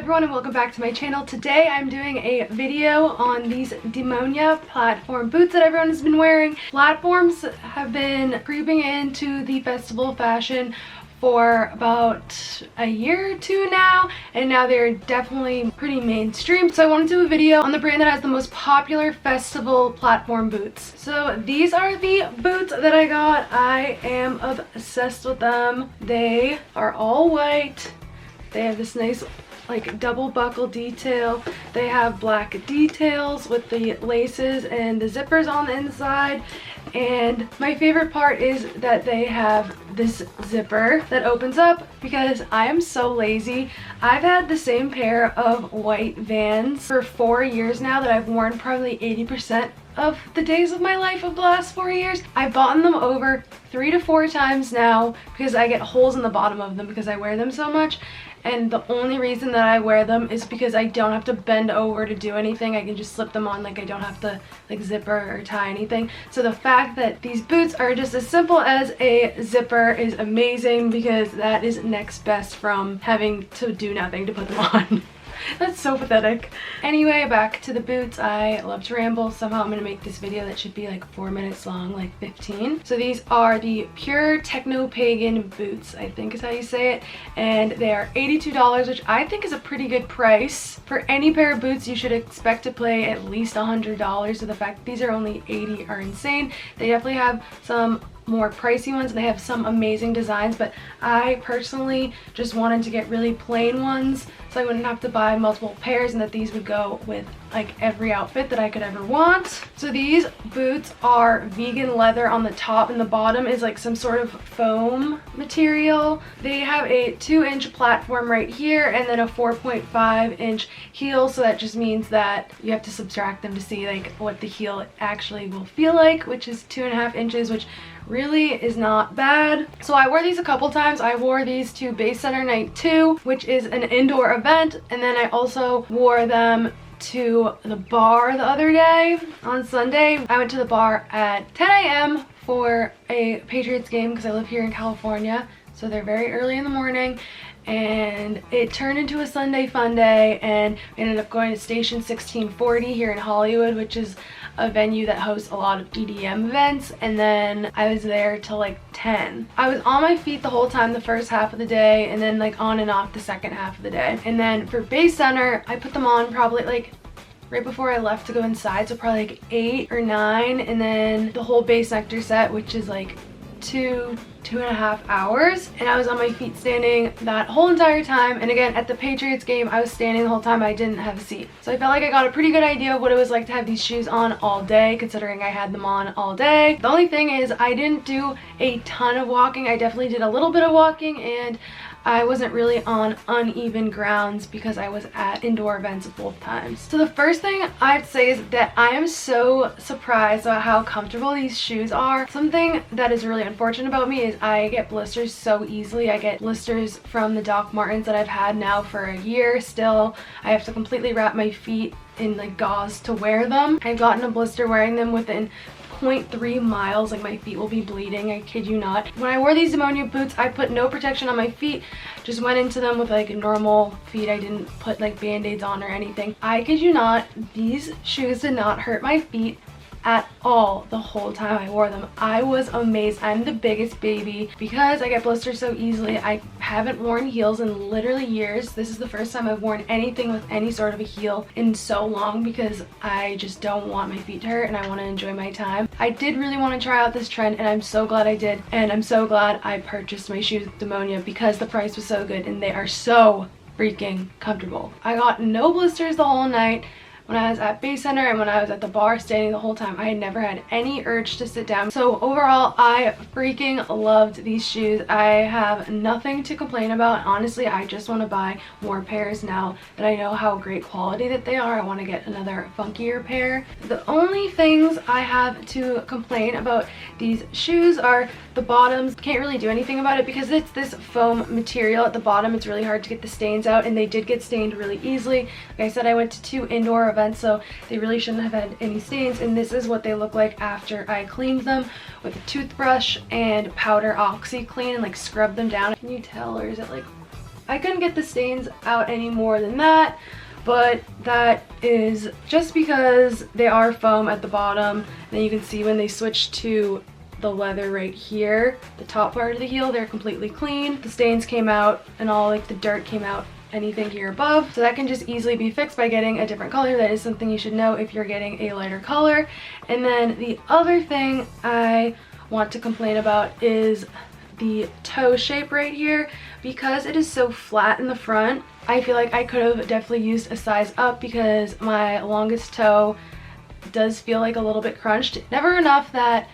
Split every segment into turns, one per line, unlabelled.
everyone and welcome back to my channel. Today I'm doing a video on these Demonia platform boots that everyone has been wearing. Platforms have been creeping into the festival fashion for about a year or two now, and now they're definitely pretty mainstream. So I wanted to do a video on the brand that has the most popular festival platform boots. So these are the boots that I got. I am obsessed with them. They are all white. They have this nice like double buckle detail. They have black details with the laces and the zippers on the inside. And my favorite part is that they have this zipper that opens up because I am so lazy. I've had the same pair of white Vans for 4 years now that I've worn probably 80% of the days of my life of the last 4 years. I've bought them over 3 to 4 times now because I get holes in the bottom of them because I wear them so much. And the only reason that I wear them is because I don't have to bend over to do anything. I can just slip them on, like I don't have to like zipper or tie anything. So the fact that these boots are just as simple as a zipper is amazing because that is next best from having to do nothing to put them on. That's so pathetic. Anyway, back to the boots. I love to ramble. Somehow I'm gonna make this video that should be like 4 minutes long, like 15. So these are the Pure Technopagen Boots, I think is how you say it. And they are $82, which I think is a pretty good price. For any pair of boots, you should expect to pay at least $100. So the fact that these are only $80 are insane. They definitely have some more pricey ones and they have some amazing designs, but I personally just wanted to get really plain ones so I wouldn't have to buy multiple pairs and that these would go with like every outfit that I could ever want. So these boots are vegan leather on the top and the bottom is like some sort of foam material. They have a 2-inch platform right here and then a 4.5-inch heel, so that just means that you have to subtract them to see like what the heel actually will feel like, which is 2.5 inches, which really is not bad. So I wore these a couple times. I wore these to Base Center Night 2, which is an indoor event, and then I also wore them to the bar the other day on Sunday. I went to the bar at 10 a.m. for a Patriots game because I live here in California, so they're very early in the morning, and it turned into a Sunday fun day, and we ended up going to Station 1640 here in Hollywood, which is a venue that hosts a lot of EDM events, and then I was there till like 10. I was on my feet the whole time the first half of the day and then like on and off the second half of the day. And then for Base Center, I put them on probably like right before I left to go inside, so probably like 8 or 9, and then the whole base nectar set, which is like 2.5 hours, and I was on my feet standing that whole entire time. And again, at the Patriots game, I was standing the whole time. I didn't have a seat, so I felt like I got a pretty good idea of what it was like to have these shoes on all day, considering I had them on all day. The only thing is I didn't do a ton of walking. I definitely did a little bit of walking, and I wasn't really on uneven grounds because I was at indoor events both times. So the first thing I have to say is that I am so surprised about how comfortable these shoes are. Something that is really unfortunate about me is I get blisters so easily. I get blisters from the Doc Martens that I've had now for a year still. I have to completely wrap my feet in like gauze to wear them. I've gotten a blister wearing them within 0.3 miles, like my feet will be bleeding, I kid you not. When I wore these Demonia boots, I put no protection on my feet, just went into them with like normal feet. I didn't put like band-aids on or anything. I kid you not, these shoes did not hurt my feet at all the whole time I wore them. I was amazed. I'm the biggest baby because I get blisters so easily. I haven't worn heels in literally years. This is the first time I've worn anything with any sort of a heel in so long because I just don't want my feet to hurt and I want to enjoy my time. I did really want to try out this trend, and I'm so glad I did, and I'm so glad I purchased my shoes with Demonia because the price was so good and they are so freaking comfortable. I got no blisters the whole night. When I was at Base Center and when I was at the bar standing the whole time, I had never had any urge to sit down. So overall, I freaking loved these shoes. I have nothing to complain about. Honestly, I just want to buy more pairs now that I know how great quality that they are. I want to get another funkier pair. The only things I have to complain about these shoes are the bottoms. Can't really do anything about it because it's this foam material at the bottom. It's really hard to get the stains out, and they did get stained really easily. Like I said, I went to 2 indoor events, so they really shouldn't have had any stains, and this is what they look like after I cleaned them with a toothbrush and powder OxyClean and like scrub them down. Can you tell, or is it like I couldn't get the stains out any more than that, but that is just because they are foam at the bottom. And then you can see when they switch to the leather right here, the top part of the heel, they're completely clean. The stains came out and all like the dirt came out, anything here above. So that can just easily be fixed by getting a different color. That is something you should know if you're getting a lighter color. And then the other thing I want to complain about is the toe shape right here. Because it is so flat in the front, I feel like I could have definitely used a size up because my longest toe does feel like a little bit crunched. Never enough that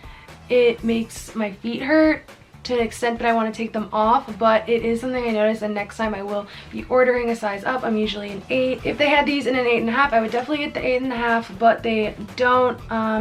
it makes my feet hurt to an extent that I want to take them off, but it is something I noticed, and next time I will be ordering a size up. I'm usually an 8. If they had these in an 8.5, I would definitely get the 8.5, but they don't,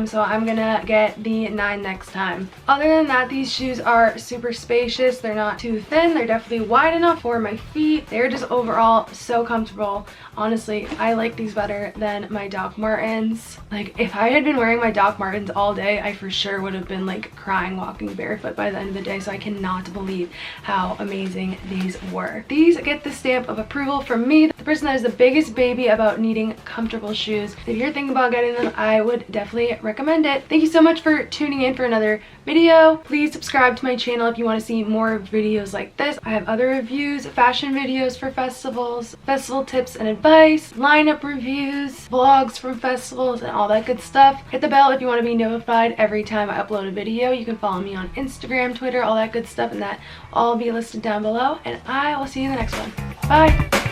so I'm gonna get the 9 next time. Other than that, these shoes are super spacious. They're not too thin. They're definitely wide enough for my feet. They're just overall so comfortable. Honestly, I like these better than my Doc Martens. Like, if I had been wearing my Doc Martens all day, I for sure would have been like crying walking barefoot by the end of the day, so I cannot believe how amazing these were. These get the stamp of approval from me, the person that is the biggest baby about needing comfortable shoes. If you're thinking about getting them, I would definitely recommend it. Thank you so much for tuning in for another video. Please subscribe to my channel if you want to see more videos like this. I have other reviews, fashion videos for festivals, festival tips and advice, lineup reviews, vlogs from festivals, and all that good stuff. Hit the bell if you want to be notified every time I upload a video. You can follow me on Instagram, Twitter, all that good stuff, and that will all be listed down below. And I will see you in the next one. Bye!